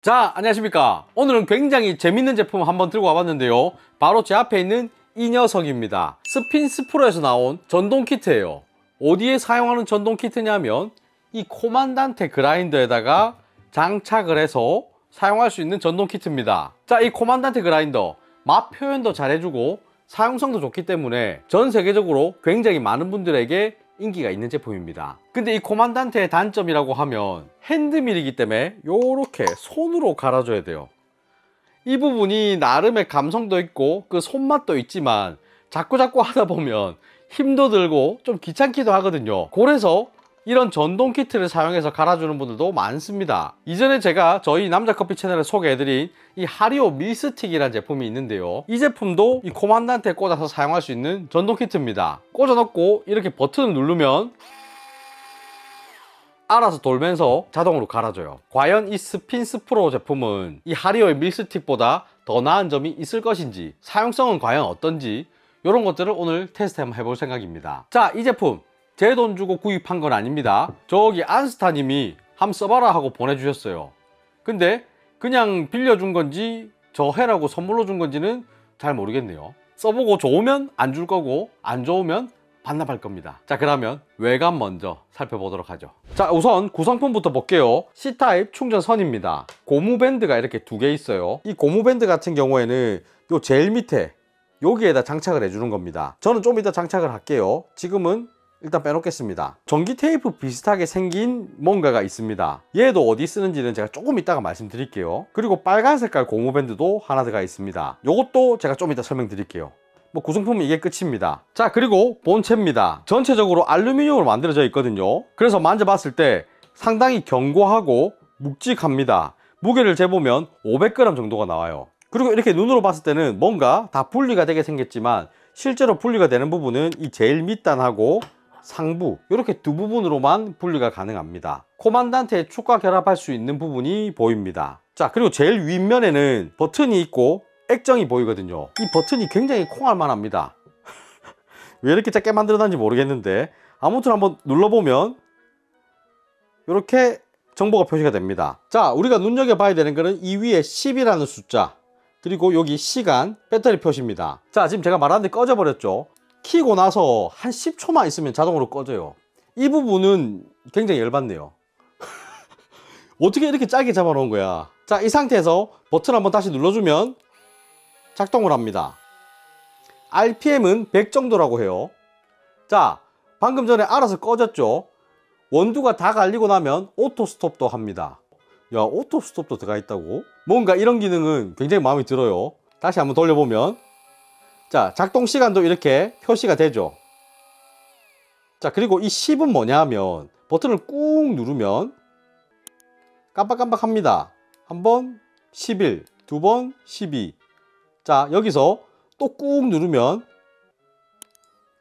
자, 안녕하십니까. 오늘은 굉장히 재밌는 제품 한번 들고 와봤는데요. 바로 제 앞에 있는 이 녀석입니다. 스핀스프로에서 나온 전동 키트예요. 어디에 사용하는 전동 키트냐면 이 코만단테 그라인더에다가 장착을 해서 사용할 수 있는 전동 키트입니다. 자, 이 코만단테 그라인더 맛 표현도 잘해주고 사용성도 좋기 때문에 전 세계적으로 굉장히 많은 분들에게 인기가 있는 제품입니다. 근데 이 코만단테의 단점이라고 하면 핸드밀이기 때문에 요렇게 손으로 갈아줘야 돼요. 이 부분이 나름의 감성도 있고 그 손맛도 있지만 자꾸 하다 보면 힘도 들고 좀 귀찮기도 하거든요. 그래서 이런 전동 키트를 사용해서 갈아주는 분들도 많습니다. 이전에 제가 저희 남자커피 채널에 소개해드린 이 하리오 밀스틱이라는 제품이 있는데요. 이 제품도 이 코만단테에 꽂아서 사용할 수 있는 전동 키트입니다. 꽂아놓고 이렇게 버튼을 누르면 알아서 돌면서 자동으로 갈아줘요. 과연 이 스핀스프로 제품은 이 하리오의 밀스틱보다 더 나은 점이 있을 것인지, 사용성은 과연 어떤지 이런 것들을 오늘 테스트 한번 해볼 생각입니다. 자, 이 제품 제 돈 주고 구입한 건 아닙니다. 저기 안스타님이 한번 써봐라 하고 보내주셨어요. 근데 그냥 빌려준 건지 저 해라고 선물로 준 건지는 잘 모르겠네요. 써보고 좋으면 안 줄 거고 안 좋으면 반납할 겁니다. 자, 그러면 외관 먼저 살펴보도록 하죠. 자, 우선 구성품부터 볼게요. C타입 충전선입니다. 고무밴드가 이렇게 두 개 있어요. 이 고무밴드 같은 경우에는 요 제일 밑에 여기에다 장착을 해주는 겁니다. 저는 좀 이따 장착을 할게요. 지금은 일단 빼놓겠습니다. 전기 테이프 비슷하게 생긴 뭔가가 있습니다. 얘도 어디 쓰는지는 제가 조금 이따가 말씀드릴게요. 그리고 빨간 색깔 고무밴드도 하나 들어가 있습니다. 요것도 제가 좀 이따 설명드릴게요. 뭐 구성품은 이게 끝입니다. 자, 그리고 본체입니다. 전체적으로 알루미늄으로 만들어져 있거든요. 그래서 만져봤을 때 상당히 견고하고 묵직합니다. 무게를 재보면 500g 정도가 나와요. 그리고 이렇게 눈으로 봤을 때는 뭔가 다 분리가 되게 생겼지만 실제로 분리가 되는 부분은 이 제일 밑단하고 상부 이렇게 두 부분으로만 분리가 가능합니다. 코만단테에 추가 결합할 수 있는 부분이 보입니다. 자, 그리고 제일 윗면에는 버튼이 있고 액정이 보이거든요. 이 버튼이 굉장히 콩알만 합니다. 왜 이렇게 작게 만들어놨는지 모르겠는데 아무튼 한번 눌러보면 이렇게 정보가 표시가 됩니다. 자, 우리가 눈여겨봐야 되는 거는 이 위에 10이라는 숫자, 그리고 여기 시간, 배터리 표시입니다. 자, 지금 제가 말하는데 꺼져버렸죠. 키고 나서 한 10초만 있으면 자동으로 꺼져요. 이 부분은 굉장히 열받네요. 어떻게 이렇게 짧게 잡아놓은 거야. 자, 이 상태에서 버튼 한번 다시 눌러주면 작동을 합니다. RPM은 100 정도라고 해요. 자, 방금 전에 알아서 꺼졌죠. 원두가 다 갈리고 나면 오토 스톱도 합니다. 야, 오토 스톱도 들어가 있다고? 뭔가 이런 기능은 굉장히 마음에 들어요. 다시 한번 돌려보면, 자, 작동 시간도 이렇게 표시가 되죠. 자, 그리고 이 10은 뭐냐 하면 버튼을 꾹 누르면 깜빡깜빡 합니다. 한 번 11, 두 번 12. 자, 여기서 또 꾹 누르면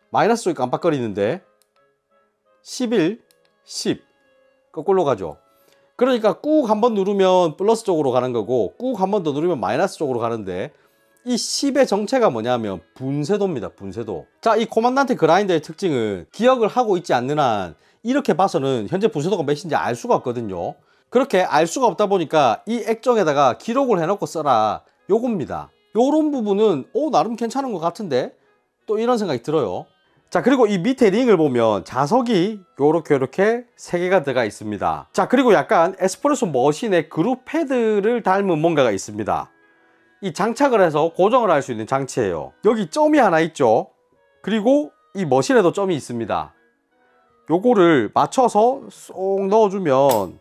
마이너스 쪽이 깜빡거리는데 11, 10 거꾸로 가죠. 그러니까 꾹 한 번 누르면 플러스 쪽으로 가는 거고 꾹 한 번 더 누르면 마이너스 쪽으로 가는데 이 10의 정체가 뭐냐면 분쇄도입니다. 분쇄도. 자, 이 코만단테 그라인더의 특징은 기억을 하고 있지 않는 한 이렇게 봐서는 현재 분쇄도가 몇인지 알 수가 없거든요. 그렇게 알 수가 없다 보니까 이 액정에다가 기록을 해놓고 써라, 요겁니다. 요런 부분은 나름 괜찮은 것 같은데 또 이런 생각이 들어요. 자, 그리고 이 밑에 링을 보면 자석이 요렇게 3개가 들어가 있습니다. 자, 그리고 약간 에스프레소 머신의 그룹 패드를 닮은 뭔가가 있습니다. 이 장착을 해서 고정을 할 수 있는 장치예요. 여기 점이 하나 있죠. 그리고 이 머신에도 점이 있습니다. 요거를 맞춰서 쏙 넣어주면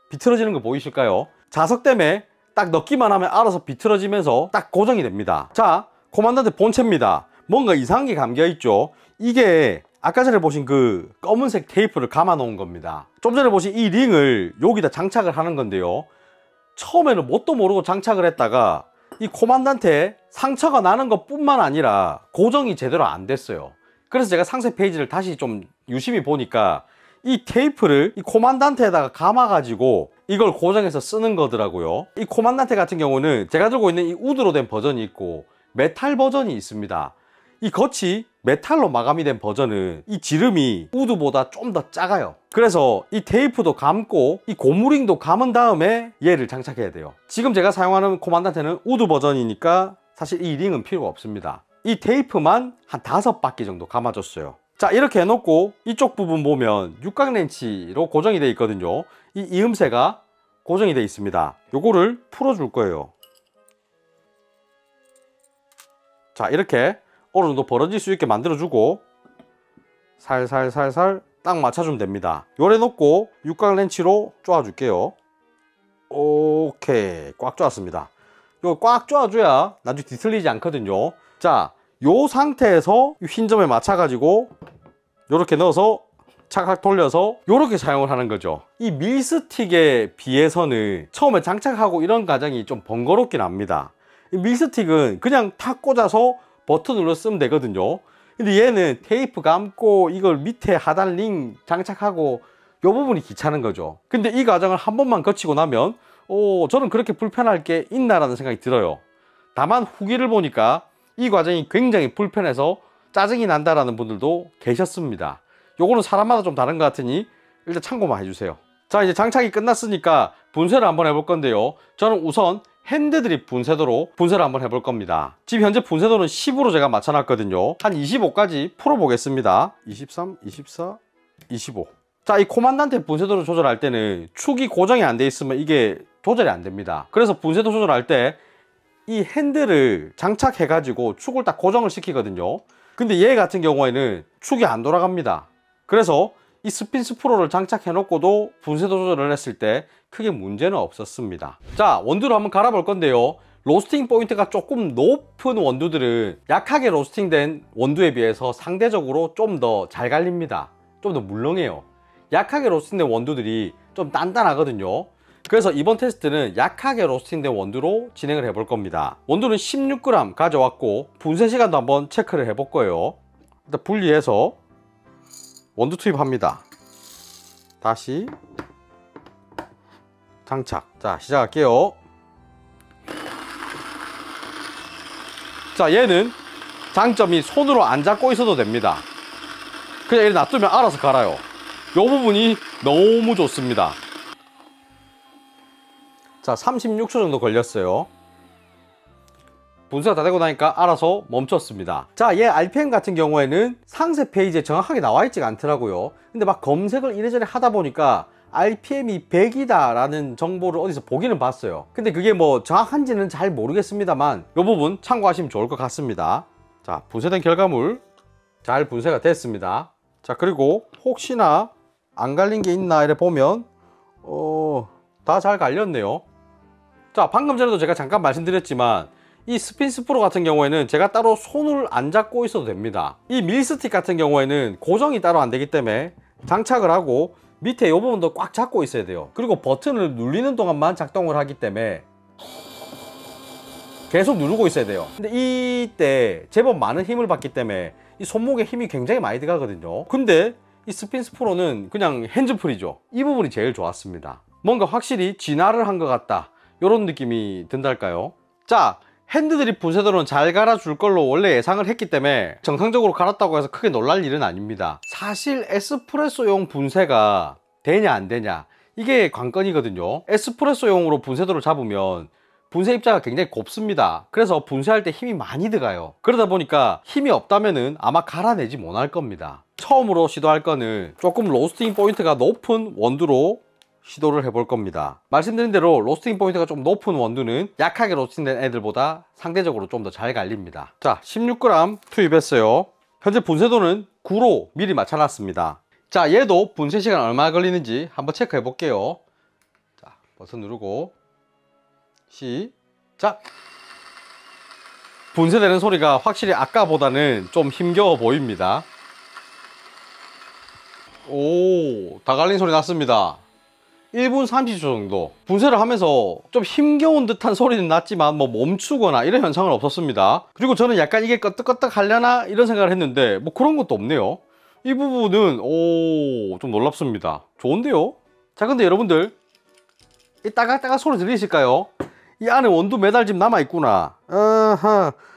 비틀어지는 거 보이실까요? 자석 때문에 딱 넣기만 하면 알아서 비틀어지면서 딱 고정이 됩니다. 자, 코만단테 본체입니다. 뭔가 이상한 게 감겨 있죠. 이게 아까 전에 보신 그 검은색 테이프를 감아 놓은 겁니다. 좀 전에 보신 이 링을 여기다 장착을 하는 건데요. 처음에는 뭣도 모르고 장착을 했다가 이 코만단테에 상처가 나는 것 뿐만 아니라 고정이 제대로 안 됐어요. 그래서 제가 상세 페이지를 다시 좀 유심히 보니까 이 테이프를 이 코만단테에다가 감아 가지고 이걸 고정해서 쓰는 거더라고요. 이 코만단테 같은 경우는 제가 들고 있는 이 우드로 된 버전이 있고 메탈 버전이 있습니다. 이 겉이 메탈로 마감이 된 버전은 이 지름이 우드보다 좀 더 작아요. 그래서 이 테이프도 감고 이 고무링도 감은 다음에 얘를 장착해야 돼요. 지금 제가 사용하는 코만단테는 우드 버전이니까 사실 이 링은 필요가 없습니다. 이 테이프만 한 5바퀴 정도 감아줬어요. 자, 이렇게 해놓고 이쪽 부분 보면 육각 렌치로 고정이 되어 있거든요. 이 이음새가 고정이 되어 있습니다. 요거를 풀어줄 거예요. 자, 이렇게 어느 정도 벌어질 수 있게 만들어주고 살살살살 딱 맞춰주면 됩니다. 요래 놓고 육각 렌치로 쪼아줄게요. 오케이, 꽉 쪼았습니다. 요 꽉 쪼아줘야 나중에 뒤틀리지 않거든요. 자, 요 상태에서 흰 점에 맞춰 가지고 요렇게 넣어서 착착 돌려서 요렇게 사용을 하는 거죠. 이 밀스틱에 비해서는 처음에 장착하고 이런 과정이 좀 번거롭긴 합니다. 이 밀스틱은 그냥 탁 꽂아서 버튼 눌러 쓰면 되거든요. 근데 얘는 테이프 감고 이걸 밑에 하단 링 장착하고 요 부분이 귀찮은 거죠. 근데 이 과정을 한 번만 거치고 나면 저는 그렇게 불편할 게 있나라는 생각이 들어요. 다만 후기를 보니까 이 과정이 굉장히 불편해서 짜증이 난다라는 분들도 계셨습니다. 요거는 사람마다 좀 다른 것 같으니 일단 참고만 해주세요. 자, 이제 장착이 끝났으니까 분쇄를 한번 해볼 건데요. 저는 우선 핸드드립 분쇄도로 분쇄를 한번 해볼 겁니다. 지금 현재 분쇄도는 10으로 제가 맞춰놨거든요. 한 25까지 풀어보겠습니다. 23, 24, 25. 자, 이 코만단테 분쇄도를 조절할 때는 축이 고정이 안 돼 있으면 이게 조절이 안 됩니다. 그래서 분쇄도 조절할 때 이 핸들을 장착해 가지고 축을 딱 고정을 시키거든요. 근데 얘 같은 경우에는 축이 안 돌아갑니다. 그래서 이 스핀스 프로를 장착해 놓고도 분쇄도 조절을 했을 때 크게 문제는 없었습니다. 자, 원두를 한번 갈아 볼 건데요. 로스팅 포인트가 조금 높은 원두들은 약하게 로스팅된 원두에 비해서 상대적으로 좀 더 잘 갈립니다. 좀 더 물렁해요. 약하게 로스팅된 원두들이 좀 단단하거든요. 그래서 이번 테스트는 약하게 로스팅된 원두로 진행을 해볼 겁니다. 원두는 16g 가져왔고 분쇄 시간도 한번 체크를 해볼 거예요. 일단 분리해서 원두 투입합니다. 다시 장착. 자, 시작할게요. 자, 얘는 장점이 손으로 안 잡고 있어도 됩니다. 그냥 이렇게 놔두면 알아서 갈아요. 이 부분이 너무 좋습니다. 자, 36초 정도 걸렸어요. 분쇄가 다 되고 나니까 알아서 멈췄습니다. 자, 얘 RPM 같은 경우에는 상세 페이지에 정확하게 나와 있지가 않더라고요. 근데 막 검색을 이래저래 하다 보니까 RPM이 100이다 라는 정보를 어디서 보기는 봤어요. 근데 그게 뭐 정확한지는 잘 모르겠습니다만 이 부분 참고하시면 좋을 것 같습니다. 자, 분쇄된 결과물 잘 분쇄가 됐습니다. 자, 그리고 혹시나 안 갈린 게 있나 이래 보면 다 잘 갈렸네요. 자, 방금 전에도 제가 잠깐 말씀드렸지만 이 스핀스 프로 같은 경우에는 제가 따로 손을 안 잡고 있어도 됩니다. 이 밀스틱 같은 경우에는 고정이 따로 안 되기 때문에 장착을 하고 밑에 이 부분도 꽉 잡고 있어야 돼요. 그리고 버튼을 누르는 동안만 작동을 하기 때문에 계속 누르고 있어야 돼요. 근데 이때 제법 많은 힘을 받기 때문에 이 손목에 힘이 굉장히 많이 들어가거든요. 근데 이 스핀스 프로는 그냥 핸즈프리죠. 이 부분이 제일 좋았습니다. 뭔가 확실히 진화를 한 것 같다, 이런 느낌이 든달까요? 자, 핸드드립 분쇄도는 잘 갈아줄 걸로 원래 예상을 했기 때문에 정상적으로 갈았다고 해서 크게 놀랄 일은 아닙니다. 사실 에스프레소용 분쇄가 되냐 안 되냐 이게 관건이거든요. 에스프레소용으로 분쇄도를 잡으면 분쇄 입자가 굉장히 곱습니다. 그래서 분쇄할 때 힘이 많이 들어가요. 그러다 보니까 힘이 없다면은 아마 갈아내지 못할 겁니다. 처음으로 시도할 거는 조금 로스팅 포인트가 높은 원두로 시도를 해볼 겁니다. 말씀드린 대로 로스팅 포인트가 좀 높은 원두는 약하게 로스팅된 애들보다 상대적으로 좀 더 잘 갈립니다. 자, 16g 투입했어요. 현재 분쇄도는 9로 미리 맞춰놨습니다. 자, 얘도 분쇄 시간 얼마나 걸리는지 한번 체크해 볼게요. 자, 버튼 누르고 시작. 분쇄되는 소리가 확실히 아까보다는 좀 힘겨워 보입니다. 오, 다 갈린 소리 났습니다. 1분 30초 정도 분쇄를 하면서 좀 힘겨운 듯한 소리는 났지만 뭐 멈추거나 이런 현상은 없었습니다. 그리고 저는 약간 이게 끄떡끄떡 하려나 이런 생각을 했는데 뭐 그런 것도 없네요. 이 부분은 좀 놀랍습니다. 좋은데요? 자, 근데 여러분들 이 따각따각 소리 들리실까요? 이 안에 원두 매달짐 남아있구나.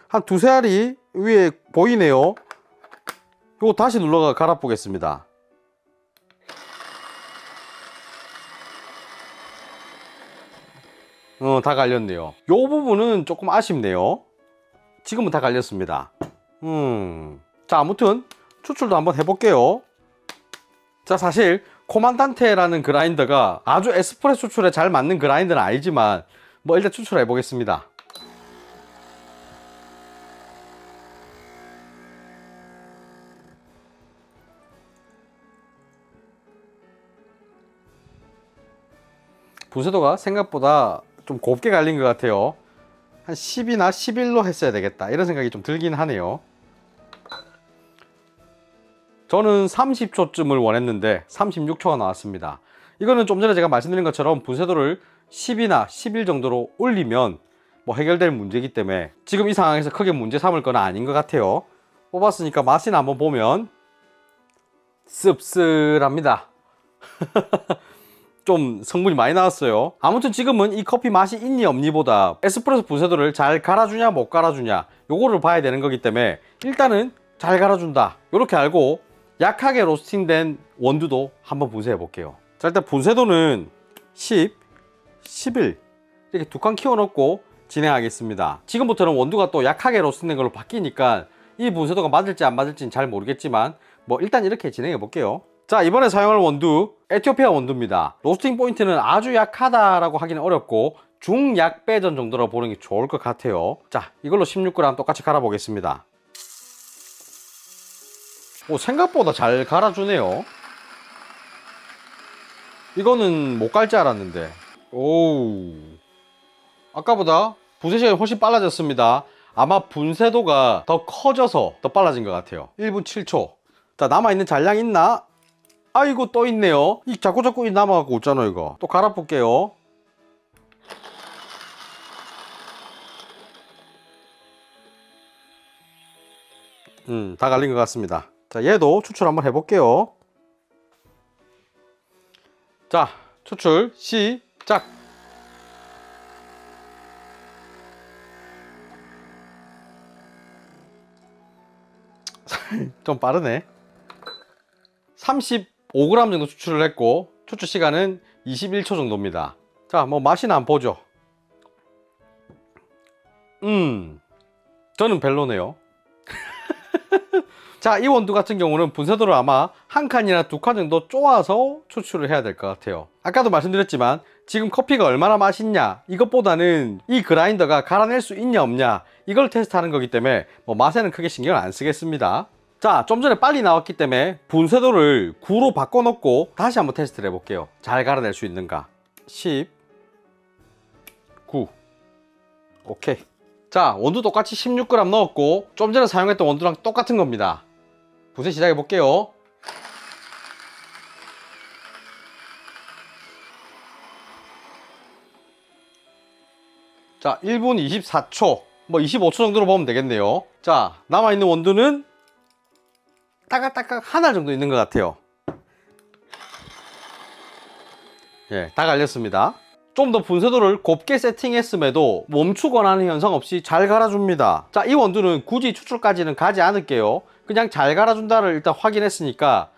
한 두세 알이 위에 보이네요. 요거 다시 눌러가 갈아 보겠습니다. 다 갈렸네요. 요 부분은 조금 아쉽네요. 지금은 다 갈렸습니다. 자, 아무튼 추출도 한번 해볼게요. 자, 사실 코만단테라는 그라인더가 아주 에스프레소 추출에 잘 맞는 그라인더는 아니지만 뭐 일단 추출해 보겠습니다. 분쇄도가 생각보다 좀 곱게 갈린 것 같아요. 한 10이나 11로 했어야 되겠다 이런 생각이 좀 들긴 하네요. 저는 30초쯤을 원했는데 36초가 나왔습니다. 이거는 좀 전에 제가 말씀드린 것처럼 분쇄도를 10이나 11 정도로 올리면 뭐 해결될 문제이기 때문에 지금 이 상황에서 크게 문제 삼을 건 아닌 것 같아요. 뽑았으니까 맛이나 한번 보면 씁쓸합니다. 좀 성분이 많이 나왔어요. 아무튼 지금은 이 커피 맛이 있니 없니 보다 에스프레소 분쇄도를 잘 갈아주냐 못 갈아주냐 요거를 봐야 되는 거기 때문에 일단은 잘 갈아준다 이렇게 알고 약하게 로스팅된 원두도 한번 분쇄해 볼게요. 자, 일단 분쇄도는 10, 11 이렇게 두 칸 키워 넣고 진행하겠습니다. 지금부터는 원두가 또 약하게 로스팅된 걸로 바뀌니까 이 분쇄도가 맞을지 안 맞을지는 잘 모르겠지만 뭐 일단 이렇게 진행해 볼게요. 자, 이번에 사용할 원두 에티오피아 원두입니다. 로스팅 포인트는 아주 약하다라고 하기는 어렵고 중약배전 정도로 보는 게 좋을 것 같아요. 자, 이걸로 16g 똑같이 갈아 보겠습니다. 오, 생각보다 잘 갈아주네요. 이거는 못 갈 줄 알았는데. 오, 아까보다 분쇄 시간이 훨씬 빨라졌습니다. 아마 분쇄도가 더 커져서 더 빨라진 것 같아요. 1분 7초. 자, 남아있는 잔량 있나? 아이고, 또 있네요. 이 자꾸 남아갖고 있잖아. 이거 또 갈아 볼게요. 다 갈린 것 같습니다. 자, 얘도 추출 한번 해볼게요. 자, 추출 시작. 좀 빠르네. 35g 정도 추출을 했고 추출 시간은 21초 정도입니다. 자, 뭐 맛이나 한번 보죠. 저는 별로네요. 자, 이 원두 같은 경우는 분쇄도를 아마 한 칸이나 두 칸 정도 쪼아서 추출을 해야 될 것 같아요. 아까도 말씀드렸지만 지금 커피가 얼마나 맛있냐 이것보다는 이 그라인더가 갈아낼 수 있냐 없냐 이걸 테스트하는 거기 때문에 뭐 맛에는 크게 신경을 안 쓰겠습니다. 자, 좀 전에 빨리 나왔기 때문에 분쇄도를 9로 바꿔놓고 다시 한번 테스트를 해볼게요. 잘 갈아낼 수 있는가. 10 9 오케이. 자, 원두 똑같이 16g 넣었고 좀 전에 사용했던 원두랑 똑같은 겁니다. 분쇄 시작해 볼게요. 자, 1분 24초 뭐 25초 정도로 보면 되겠네요. 자, 남아있는 원두는 따깍따깍 한 알 정도 있는 것 같아요. 예, 다 갈렸습니다. 좀 더 분쇄도를 곱게 세팅했음에도 멈추거나 하는 현상 없이 잘 갈아줍니다. 자, 이 원두는 굳이 추출까지는 가지 않을게요. 그냥 잘 갈아준다를 일단 확인했으니까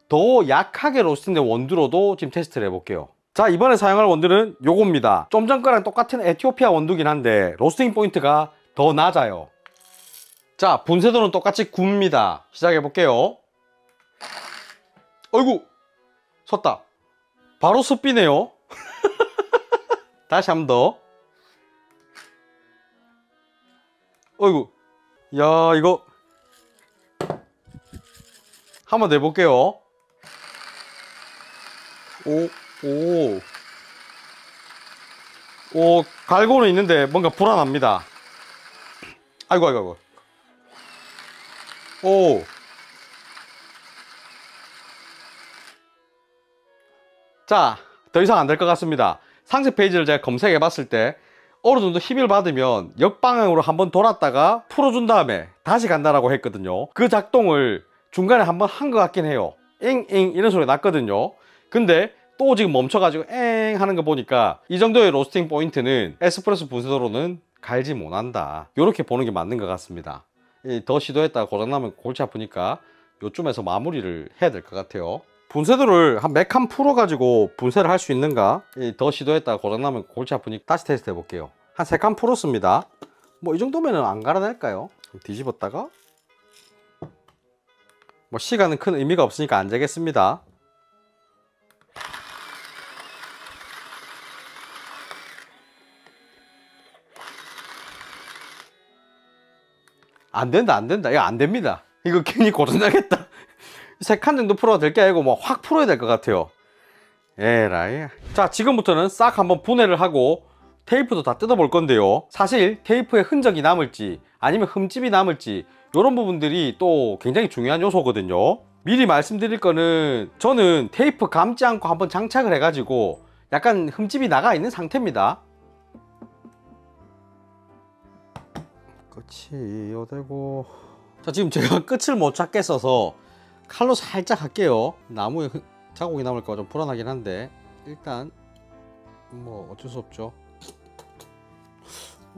더 약하게 로스팅된 원두로도 지금 테스트를 해볼게요. 자, 이번에 사용할 원두는 요겁니다. 좀 전 거랑 똑같은 에티오피아 원두긴 한데 로스팅 포인트가 더 낮아요. 자, 분쇄도는 똑같이 9입니다. 시작해볼게요. 어이구, 섰다. 바로 습비네요. 다시 한 번 더. 어이구, 야, 이거 한번 내볼게요. 오, 갈고는 있는데 뭔가 불안합니다. 아이고. 오. 자, 더 이상 안 될 것 같습니다. 상세 페이지를 제가 검색해 봤을 때 어느 정도 힘을 받으면 역방향으로 한번 돌았다가 풀어준 다음에 다시 간다라고 했거든요. 그 작동을 중간에 한번 한 것 같긴 해요. 잉잉 이런 소리 났거든요. 근데 또 지금 멈춰가지고 엥 하는 거 보니까 이 정도의 로스팅 포인트는 에스프레소 분쇄도로는 갈지 못한다. 이렇게 보는 게 맞는 것 같습니다. 더 시도했다가 고장나면 골치 아프니까 요쯤에서 마무리를 해야 될 것 같아요. 분쇄도를 한 몇 칸 풀어가지고 분쇄를 할 수 있는가, 더 시도했다가 고장나면 골치 아프니까 다시 테스트 해볼게요. 한 3칸 풀었습니다. 뭐 이 정도면 안 갈아낼까요? 뒤집었다가, 뭐 시간은 큰 의미가 없으니까 안 되겠습니다. 안 된다. 이거 안 됩니다. 이거 괜히 고장나겠다. 3칸 정도 풀어도 될 게 아니고 뭐 확 풀어야 될 것 같아요. 에라이. 자, 지금부터는 싹 한번 분해를 하고 테이프도 다 뜯어 볼 건데요. 사실 테이프에 흔적이 남을지 아니면 흠집이 남을지 이런 부분들이 또 굉장히 중요한 요소거든요. 미리 말씀드릴 거는, 저는 테이프 감지 않고 한번 장착을 해가지고 약간 흠집이 나가 있는 상태입니다. 끝이 요되고, 자, 지금 제가 끝을 못 찾겠어서 칼로 살짝 할게요. 나무에 자국이 남을까 좀 불안하긴 한데 일단 뭐 어쩔 수 없죠.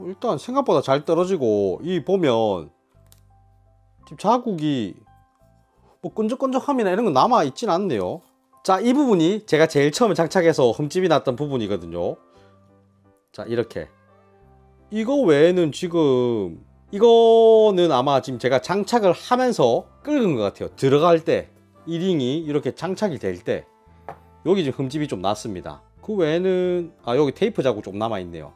일단 생각보다 잘 떨어지고, 이 보면 지금 자국이 뭐 끈적끈적함이나 이런 거 남아 있진 않네요. 자, 이 부분이 제가 제일 처음에 장착해서 흠집이 났던 부분이거든요. 자, 이렇게. 이거 외에는 지금, 이거는 아마 지금 제가 장착을 하면서 긁은 것 같아요. 들어갈 때 이 링이 이렇게 장착이 될 때 여기 지금 흠집이 좀 났습니다. 그 외에는 여기 테이프 자국 좀 남아 있네요.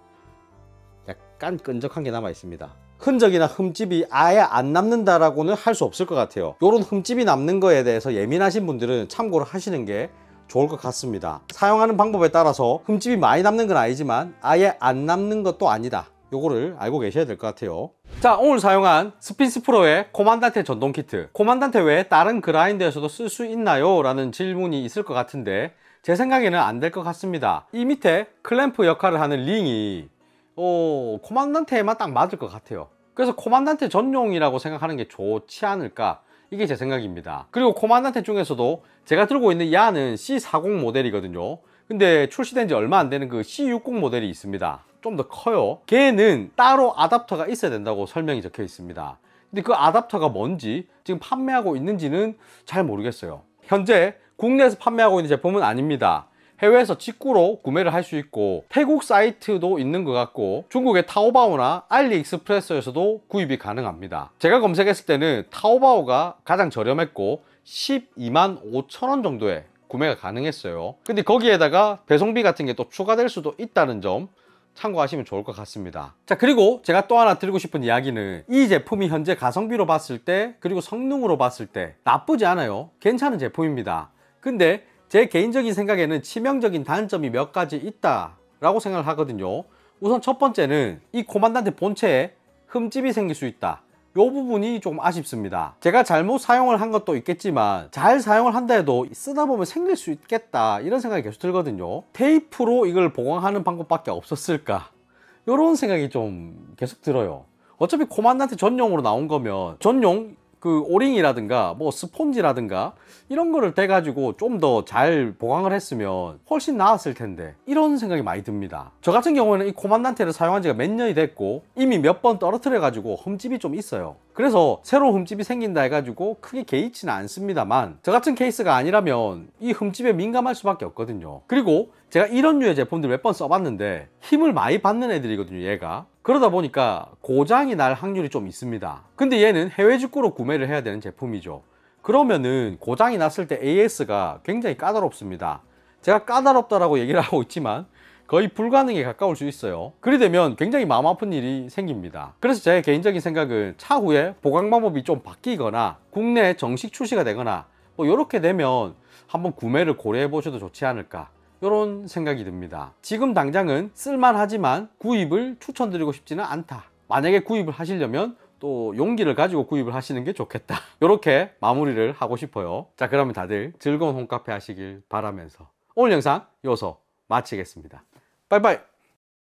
약간 끈적한 게 남아 있습니다. 흔적이나 흠집이 아예 안 남는다라고는 할 수 없을 것 같아요. 이런 흠집이 남는 거에 대해서 예민하신 분들은 참고를 하시는 게 좋을 것 같습니다. 사용하는 방법에 따라서 흠집이 많이 남는 건 아니지만 아예 안 남는 것도 아니다. 요거를 알고 계셔야 될 것 같아요. 자, 오늘 사용한 스핀스 프로의 코만단테 전동 키트, 코만단테 외에 다른 그라인더에서도 쓸 수 있나요? 라는 질문이 있을 것 같은데 제 생각에는 안 될 것 같습니다. 이 밑에 클램프 역할을 하는 링이 코만단테에만 딱 맞을 것 같아요. 그래서 코만단테 전용이라고 생각하는 게 좋지 않을까, 이게 제 생각입니다. 그리고 코만단테 중에서도 제가 들고 있는 야는 C40 모델이거든요. 근데 출시된 지 얼마 안 되는 그 C60 모델이 있습니다. 좀 더 커요. 걔는 따로 아답터가 있어야 된다고 설명이 적혀 있습니다. 근데 그 아답터가 뭔지, 지금 판매하고 있는지는 잘 모르겠어요. 현재 국내에서 판매하고 있는 제품은 아닙니다. 해외에서 직구로 구매를 할 수 있고 태국 사이트도 있는 것 같고 중국의 타오바오나 알리익스프레스에서도 구입이 가능합니다. 제가 검색했을 때는 타오바오가 가장 저렴했고 12만 5천 원 정도에 구매가 가능했어요. 근데 거기에다가 배송비 같은 게 또 추가될 수도 있다는 점 참고하시면 좋을 것 같습니다. 자, 그리고 제가 또 하나 드리고 싶은 이야기는, 이 제품이 현재 가성비로 봤을 때 그리고 성능으로 봤을 때 나쁘지 않아요. 괜찮은 제품입니다. 근데 제 개인적인 생각에는 치명적인 단점이 몇 가지 있다 라고 생각을 하거든요. 우선 첫 번째는 이 코만단테 본체에 흠집이 생길 수 있다. 이 부분이 조금 아쉽습니다. 제가 잘못 사용을 한 것도 있겠지만 잘 사용을 한다 해도 쓰다 보면 생길 수 있겠다, 이런 생각이 계속 들거든요. 테이프로 이걸 보강하는 방법밖에 없었을까, 이런 생각이 좀 계속 들어요. 어차피 코만단테 전용으로 나온 거면 전용 그 오링이라든가 뭐 스폰지라든가 이런 거를 대가지고 좀 더 잘 보강을 했으면 훨씬 나았을 텐데, 이런 생각이 많이 듭니다. 저 같은 경우에는 이 코만단테를 사용한 지가 몇 년이 됐고 이미 몇 번 떨어뜨려 가지고 흠집이 좀 있어요. 그래서 새로운 흠집이 생긴다 해가지고 크게 개의치는 않습니다만, 저 같은 케이스가 아니라면 이 흠집에 민감할 수밖에 없거든요. 그리고 제가 이런 류의 제품들 몇 번 써봤는데 힘을 많이 받는 애들이거든요, 얘가. 그러다 보니까 고장이 날 확률이 좀 있습니다. 근데 얘는 해외 직구로 구매를 해야 되는 제품이죠. 그러면은 고장이 났을 때 AS가 굉장히 까다롭습니다. 제가 까다롭다라고 얘기를 하고 있지만 거의 불가능에 가까울 수 있어요. 그리 되면 굉장히 마음 아픈 일이 생깁니다. 그래서 제 개인적인 생각은 차후에 보강 방법이 좀 바뀌거나 국내에 정식 출시가 되거나 뭐 이렇게 되면 한번 구매를 고려해 보셔도 좋지 않을까, 이런 생각이 듭니다. 지금 당장은 쓸만하지만 구입을 추천드리고 싶지는 않다. 만약에 구입을 하시려면 또 용기를 가지고 구입을 하시는 게 좋겠다, 이렇게 마무리를 하고 싶어요. 자, 그러면 다들 즐거운 홈카페 하시길 바라면서 오늘 영상 여기서 마치겠습니다. 빠이빠이.